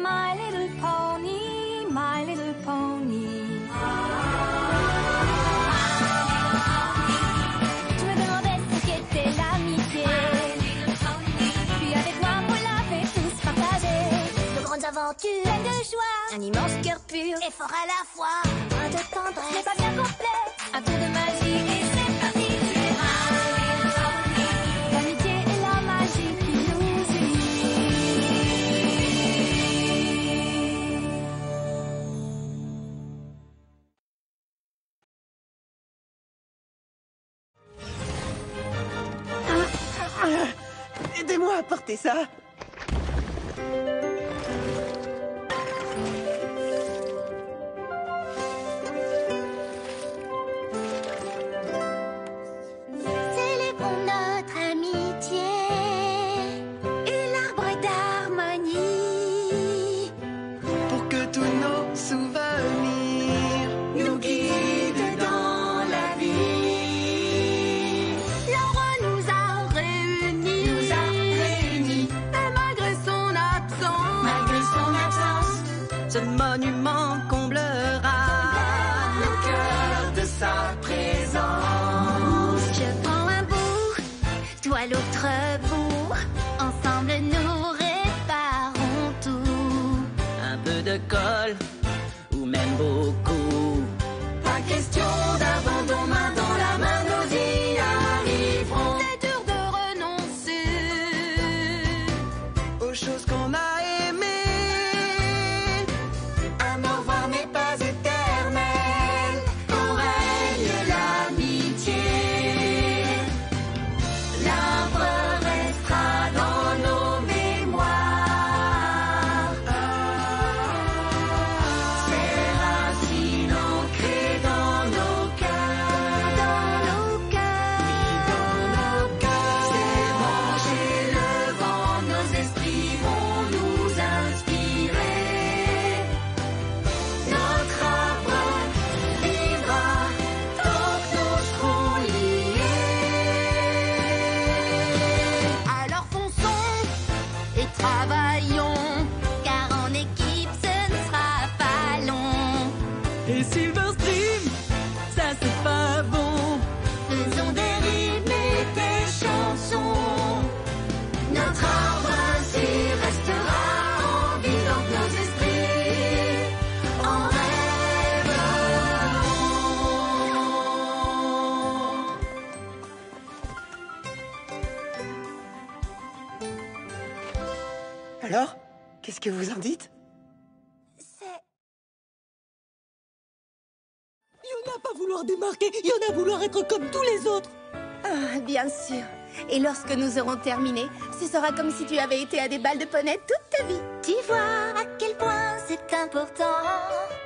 My little pony, my little pony. Je me demandais ce qu'était l'amitié. Puis avec moi, on l'avait tous partagé. De grandes aventures, Pleine de joie, un immense cœur pur, et fort à la fois. un de Ce tendresse. n'est pas bien complet, un peu de magie et c'est parti. Tu es l'amitié et la magie qui nous unit. Aidez-moi à porter ça. Célébrons notre amitié et l'arbre d'harmonie. Pour que tous nos souvenirs nous guident dans la vie. L'arbre nous a réunis, Et malgré son absence, Ce monument comblera le cœur de sa présence. je prends un bout, toi l'autre bout. Ensemble nous réparons tout. Un peu de colle, ou même beaucoup. Pas question d'abandon, main dans la main, nous y arriverons. c'est dur de renoncer. Aux choses qu'on a aimées. Un au revoir n'est pas éternel. Quand règne l'amitié, l'arbre restera dans nos mémoires. Ses racines ancrées dans nos cœurs. Dans nos cœurs, Ses branches et le vent, nos esprits vont nous inspirer. Notre arbre vivra tant que nous serons liés. alors fonçons et travaillons, car en équipe ce ne sera pas long. Et Silverstream, ça c'est pas bon. Faisons des rimes et des chansons. Notre arbre ainsi restera en vie dans nos esprits. En rêverons. Alors, qu'est-ce que vous en dites? Il y en a pas vouloir démarquer, il y en a vouloir être comme tous les autres. Ah, bien sûr. Et lorsque nous aurons terminé, ce sera comme si tu avais été à des balles de poney toute ta vie. Tu vois à quel point c'est important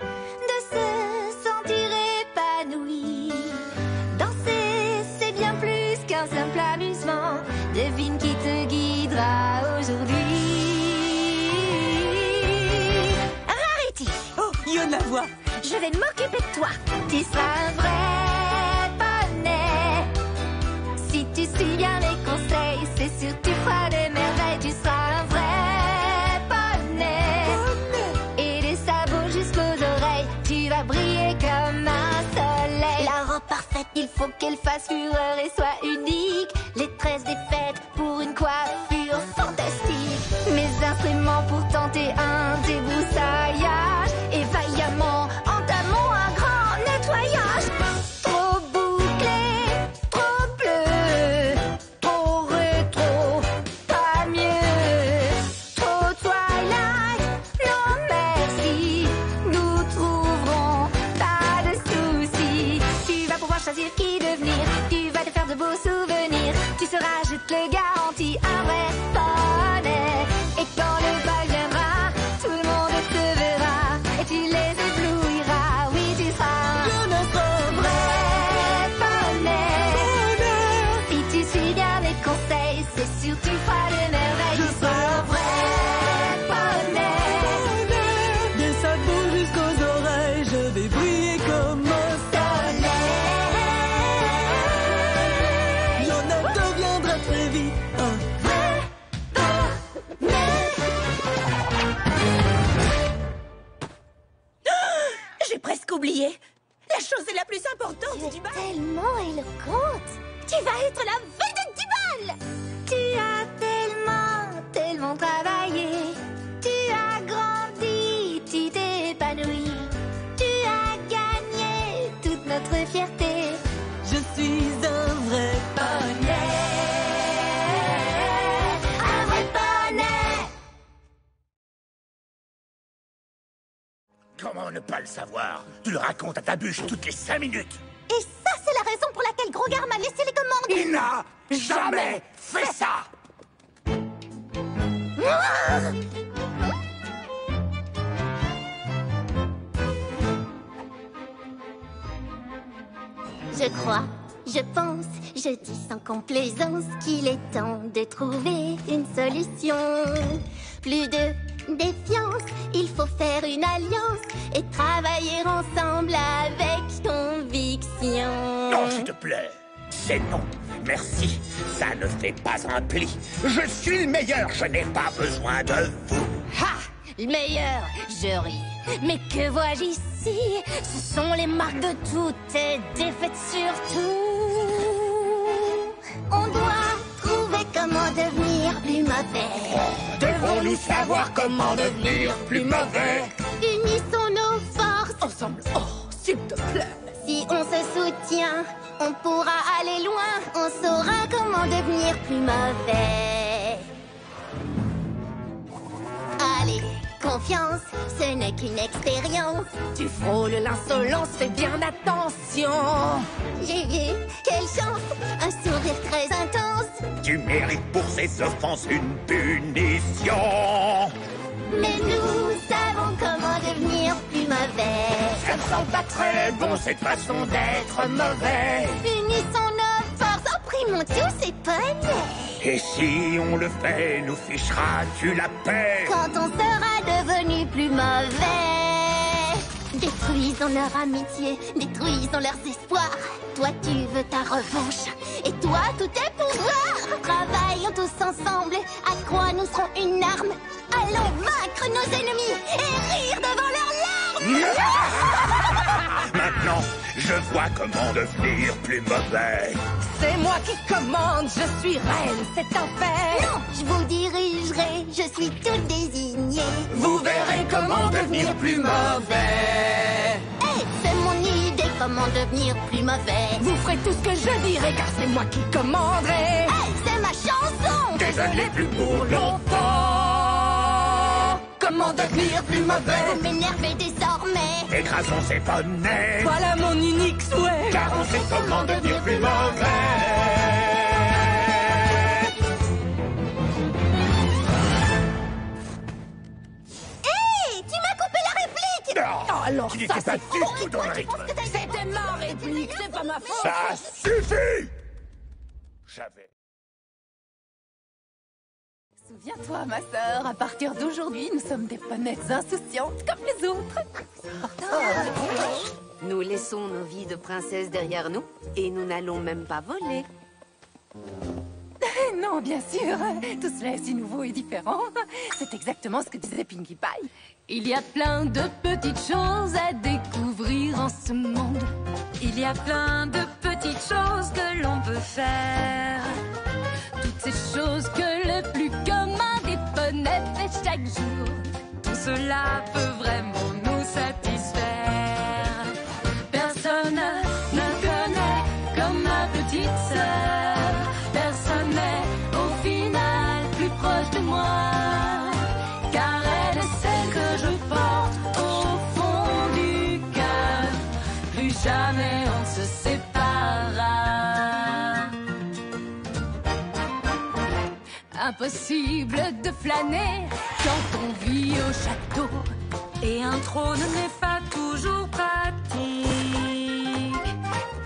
de se sentir épanoui. Danser, c'est bien plus qu'un simple amusement. Devine qui te guidera aujourd'hui. Rarity, Oh, il y en a voix. je vais m'occuper de toi. Tu seras un vrai bonnet. Si tu suis bien les conseils, c'est sûr que tu feras des merveilles. Tu seras un vrai bonnet. Et des sabots jusqu'aux oreilles, tu vas briller comme un soleil. La robe parfaite, il faut qu'elle fasse fureur et soit unique. Les tresses des fêtes pour une coiffure fantastique. Mes instruments pour tenter un débroussaillage. Et vaillamment entamons un grand nettoyage. Trop bouclé, trop bleu, trop rétro, pas mieux. Trop twilight, non merci. Nous trouverons pas de soucis. Tu vas pouvoir choisir qui devenir. Tu vas te faire de beaux souvenirs. oublié. La chose la plus importante Tu es du bal. tellement éloquente. Tu vas être la vedette du bal. Tu as tellement travaillé. Tu as grandi, tu t'es épanoui. Tu as gagné toute notre fierté. Je suis un vrai Poney, un vrai poney. Comment ne pas le savoir? Tu le racontes à ta bûche toutes les 5 minutes. Et ça, c'est la raison pour laquelle Grogard m'a laissé les commandes. Il n'a jamais fait ça. Je crois, je pense, je dis sans complaisance qu'il est temps de trouver une solution. Plus de défiance, il faut faire une alliance et travailler ensemble avec conviction. Non, s'il te plaît. C'est non. Merci. Ça ne fait pas un pli. Je suis le meilleur. Je n'ai pas besoin de vous. Ha! Le meilleur, je ris. Mais que vois-je ici? Ce sont les marques de toutes tes défaites surtout. On doit trouver comment devenir plus mauvais. Devons-nous savoir comment devenir plus mauvais? Unissons nos forces. ensemble. Oh, s'il te plaît. Si on se soutient, on pourra aller loin. On saura comment devenir plus mauvais. Allez, confiance, ce n'est qu'une expérience. Tu frôles l'insolence, fais bien attention. J'ai vu, quelle chance, un sourire très intense. Tu mérites pour ces offenses une punition. Mais nous savons comment devenir plus mauvais. Ça ne sent pas très bon cette façon d'être mauvais. Unissons nos forces, opprimons tous ces poneys. Et si on le fait, nous ficheras-tu la paix? Quand on sera devenu plus mauvais. Détruisons leur amitié, détruisons leurs espoirs. Toi tu veux ta revanche, et toi tous tes pouvoirs. Travaillons tous ensemble, à quoi nous serons une arme. Allons vaincre nos ennemis et rire devant leurs larmes. Maintenant, je vois comment devenir plus mauvais. C'est moi qui commande, je suis reine, c'est un fait. Non, je vous dirigerai, je suis toute désignée. Vous verrez comment devenir plus mauvais. Hey, c'est mon idée, comment devenir plus mauvais. Vous ferez tout ce que je dirai, car c'est moi qui commanderai. Hey, c'est ma chanson. Désolé plus pour longtemps. Comment devenir plus mauvais? Vous m'énervez désormais. Écrasons ces poneys. Voilà mon unique souhait. Car on sait comment devenir plus mauvais. Hey, tu m'as coupé la réplique. Non, alors tu ça, n'étais pas c'est du tout dans le rythme. C'était ma réplique, c'est pas ma faute. Ça suffit. J'avais... Souviens-toi, ma sœur, à partir d'aujourd'hui, nous sommes des ponettes insouciantes comme les autres. Nous laissons nos vies de princesse derrière nous et nous n'allons même pas voler. Non, bien sûr, tout cela est si nouveau et différent. C'est exactement ce que disait Pinkie Pie. Il y a plein de petites choses à découvrir en ce monde. Il y a plein de petites choses que l'on peut faire. Toutes ces choses que le plus commun des poneys fait chaque jour. Tout cela peut vraiment nous satisfaire. Personne ne connaît comme ma petite sœur. Personne n'est au final plus proche de moi. Car elle est celle que je porte au fond du cœur. Plus jamais on se séparera. Impossible de flâner quand on vit au château. Et un trône n'est pas toujours pratique.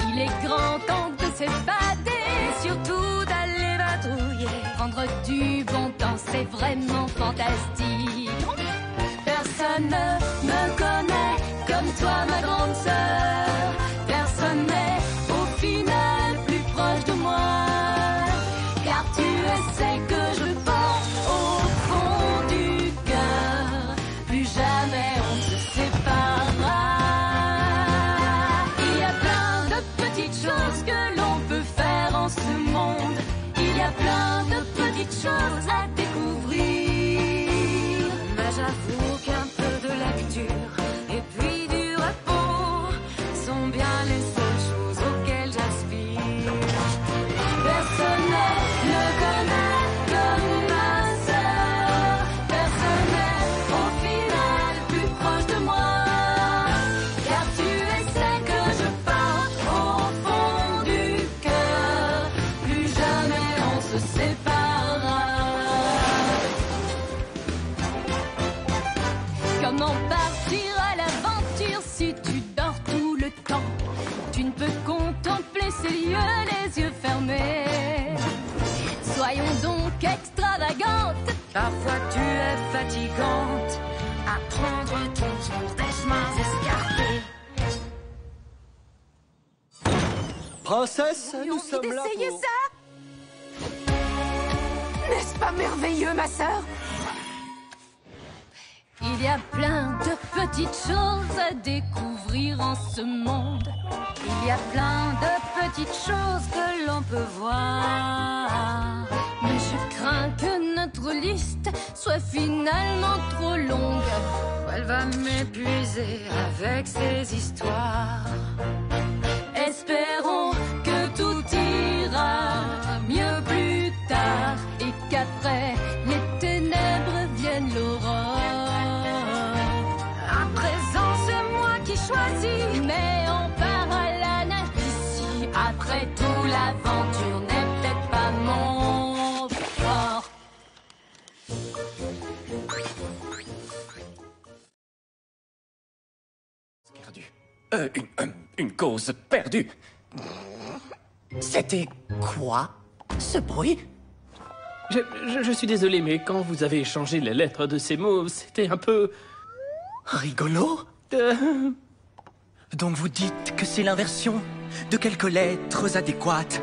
Il est grand temps de s'évader, et surtout d'aller vadrouiller. Prendre du bon temps, c'est vraiment fantastique. Personne ne me connaît comme toi, ma grande sœur. Personne n'est au final plus proche de moi. Car tu es celle que je porte au fond du cœur. Plus jamais on se séparera. Comment partir à l'aventure si tu dors tout le temps? Tu ne peux contempler ces lieux les yeux fermés. Soyons donc extravagantes. Parfois tu es fatigante à prendre ton tour des chemins escarpés. Princesse, nous sommes là Essayez pour... ça. N'est-ce pas merveilleux, ma sœur? Il y a plein de petites choses à découvrir en ce monde. Il y a plein de petites choses que l'on peut voir. Mais je crains que notre liste soit finalement trop longue. Elle va m'épuiser avec ses histoires. Espérons que tout ira mieux plus tard et qu'après les ténèbres vienne l'aurore. À présent c'est moi qui choisis, mais on part à la nage d'ici. Après tout l'aventure n'est peut-être pas mon fort. Une cause perdue. C'était quoi, ce bruit? Je suis désolé, mais quand vous avez échangé les lettres de ces mots, c'était un peu... Rigolo? Donc vous dites que c'est l'inversion de quelques lettres adéquates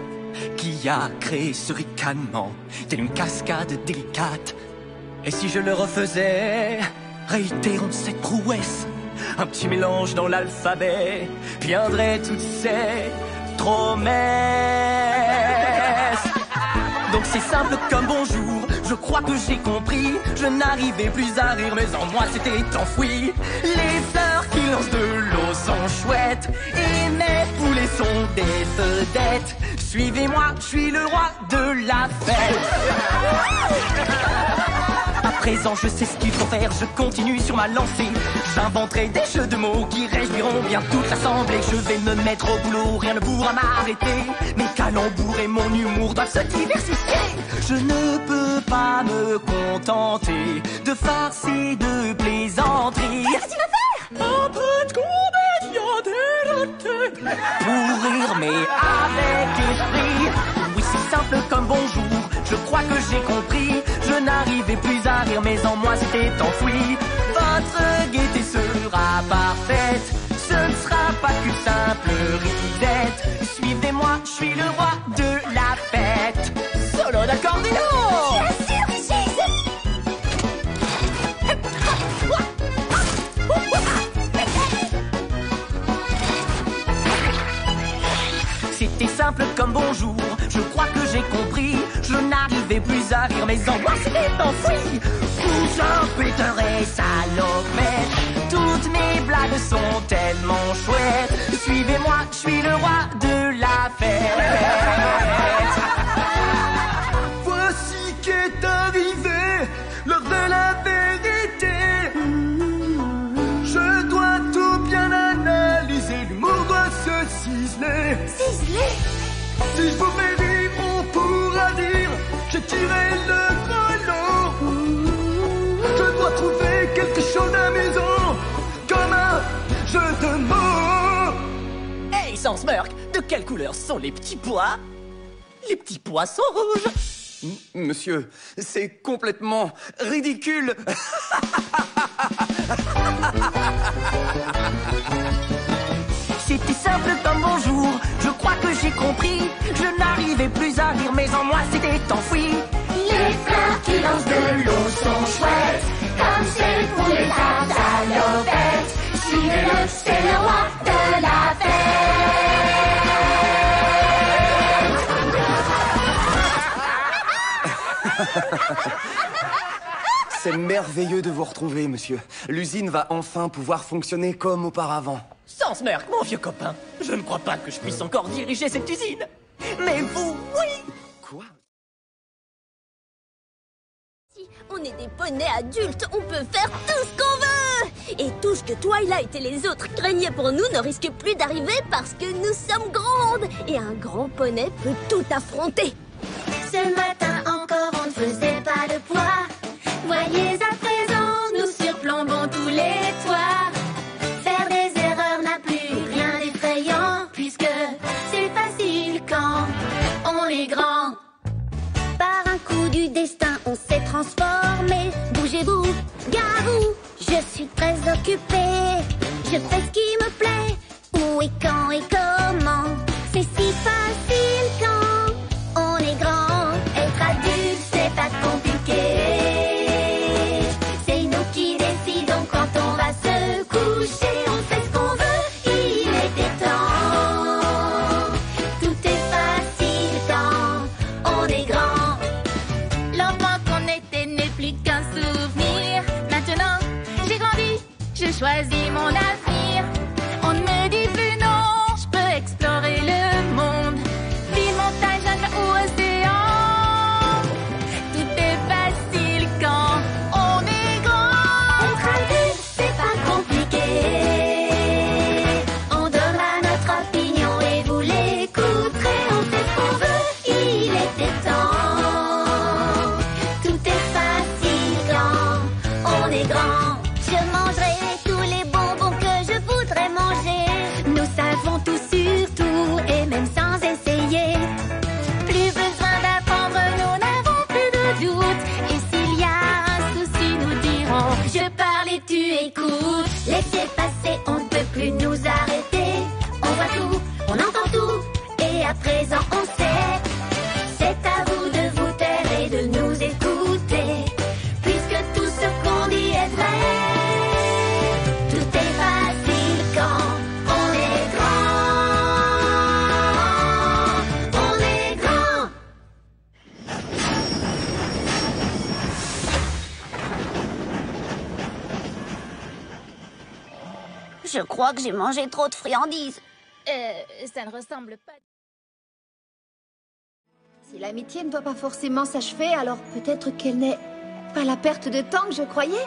qui a créé ce ricanement, telle une cascade délicate. Et si je le refaisais, réitérons cette prouesse. Un petit mélange dans l'alphabet viendrait toutes ces promesses. Donc c'est simple comme bonjour, je crois que j'ai compris. Je n'arrivais plus à rire, mais en moi c'était enfoui. Les fleurs qui lancent de l'eau sont chouettes, et mes poulets sont des vedettes. Suivez-moi, je suis le roi de la fête. À présent je sais ce qu'il faut faire, je continue sur ma lancée. J'inventerai des jeux de mots qui réjouiront bien toute l'assemblée. Je vais me mettre au boulot, rien ne pourra m'arrêter. Mes calembours et mon humour doivent se diversifier. Je ne peux pas me contenter de farces et de plaisanteries. Qu'est-ce que tu vas faire? Un peu de comédien déjanté pour rire mais avec esprit. Oui, c'est simple comme bonjour, je crois que j'ai compris. Je n'arrivais plus à rire, mais en moi c'était enfoui. Votre gaieté sera parfaite, ce ne sera pas qu'une simple risette. Suivez-moi, je suis le roi de la fête. Solo d'accordéon! Bien sûr, Régis. C'était simple comme bonjour, je crois que j'ai compris. Je n'arrivais plus à rire, mais en moi c'était enfoui. Cousin, péteret, salopette, toutes mes blagues sont tellement chouettes. Suivez-moi, je suis le roi de la fête. Voici qu'est arrivé l'heure de la vérité. Je dois tout bien analyser, l'humour doit se ciseler. Ciselé. Si je vous fais rire, on pourra dire j'ai tiré le gros lot. Je dois trouver quelque chose d'amusant, comme un jeu de mots. Hey, sans smirk, de quelle couleur sont les petits pois? Les petits pois sont rouges. Monsieur, c'est complètement ridicule. C'était simple comme bonjour, je crois que j'ai compris. Je n'arrivais plus à rire, mais en moi c'était enfoui. Les fleurs qui lancent de l'eau sont chouettes, comme celles pour les salopettes. Suivez-le, c'est le roi de la fête. C'est merveilleux de vous retrouver, monsieur. L'usine va enfin pouvoir fonctionner comme auparavant. Sans smirk, mon vieux copain. Je ne crois pas que je puisse encore diriger cette usine. Mais vous, oui. Quoi? Si on est des poneys adultes, on peut faire tout ce qu'on veut. Et tout ce que Twilight et les autres craignaient pour nous ne risque plus d'arriver parce que nous sommes grandes. Et un grand poney peut tout affronter. Ce matin encore on ne faisait pas de poids. Voyez à présent, nous surplombons tous les Je suis très occupée, je fais ce qui me plaît. Où et quand et comment, c'est si facile quand on est grand. Être adulte, c'est pas compliqué. C'est nous qui décidons quand on va se coucher. On fait ce qu'on veut, il était temps. Tout est facile quand on est grand. L'enfant qu'on était n'est plus qu'un souvenir. Maintenant, j'ai grandi, je choisis mon avenir. On ne me dit plus non, je peux explorer le monde. Ville, montagne, jungle ou océan. Tout est facile quand on est grand. Être adulte, c'est pas compliqué. On donnera notre opinion et vous l'écouterez. On fait ce qu'on veut, il était temps. Tout est facile quand on est grand. Je mangerai tous les bonbons que je voudrais manger. Nous savons tout sur tout et même sans essayer. Plus besoin d'apprendre, nous n'avons plus de doute. Et s'il y a un souci, nous dirons je parle et tu écoutes. Laissez passer, on ne peut plus nous arrêter. On voit tout, on entend tout, et à présent on sait. C'est à vous de vous taire et de nous écouter, puisque tout ce qu'on dit est vrai. Tout est facile quand on est grand. On est grand. Je crois que j'ai mangé trop de friandises. Ça ne ressemble pas. Si l'amitié ne doit pas forcément s'achever, alors peut-être qu'elle n'est pas la perte de temps que je croyais.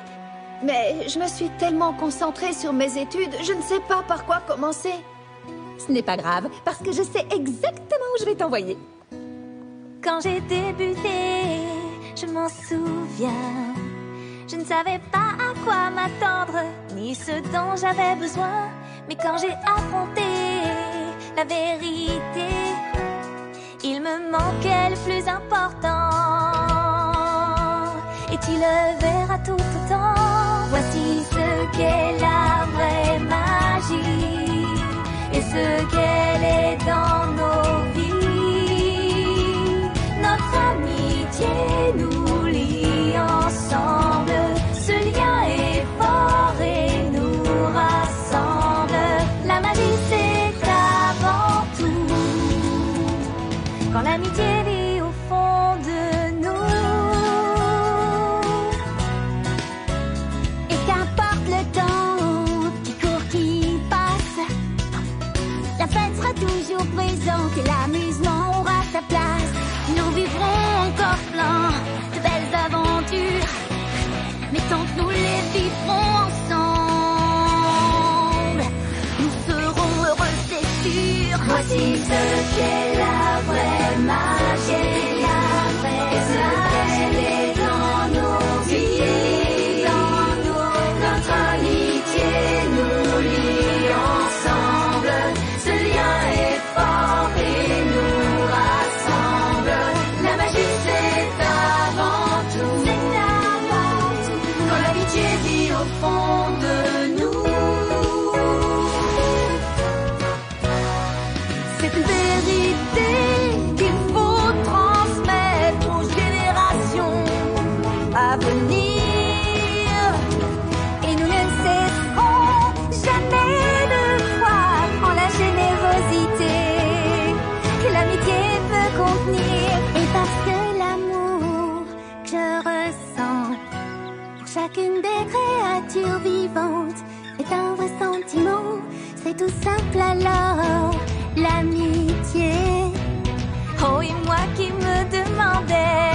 Mais je me suis tellement concentrée sur mes études, je ne sais pas par quoi commencer. Ce n'est pas grave, parce que je sais exactement où je vais t'envoyer. Quand j'ai débuté, je m'en souviens. Je ne savais pas à quoi m'attendre, ni ce dont j'avais besoin. Mais quand j'ai affronté la vérité, il me manquait le plus important. Et tu le verras tout autant. Voici ce qu'est la vraie magie et ce qu'elle est dans nos vies. Notre amitié nous lie ensemble. Ce lien est fort et nous rassemble. La magie c'est avant tout quand l'amitié vit au fond de nous. Et qu'importe le temps qui court, qui passe, la fête sera toujours présente et l'amusement aura sa place. Nous vivrons encore plein de belles aventures, mais tant que nous les vivrons ensemble, nous serons heureux, c'est sûr. Voici ce qu'est la vraie magie, et ce qu'elle est dans nos vies. Notre amitié nous lie ensemble. Ce lien est fort et nous rassemble. La magie c'est avant tout. Quand l'amitié vit au fond de nous. Cette vérité qu'il faut transmettre aux générations à venir. Et nous ne cesserons jamais de croire en la générosité que l'amitié peut contenir. Et parce que l'amour que je ressens pour chacune des créatures vivantes est un vrai sentiment, c'est tout simple alors, l'amitié. Oh, et moi qui me demandais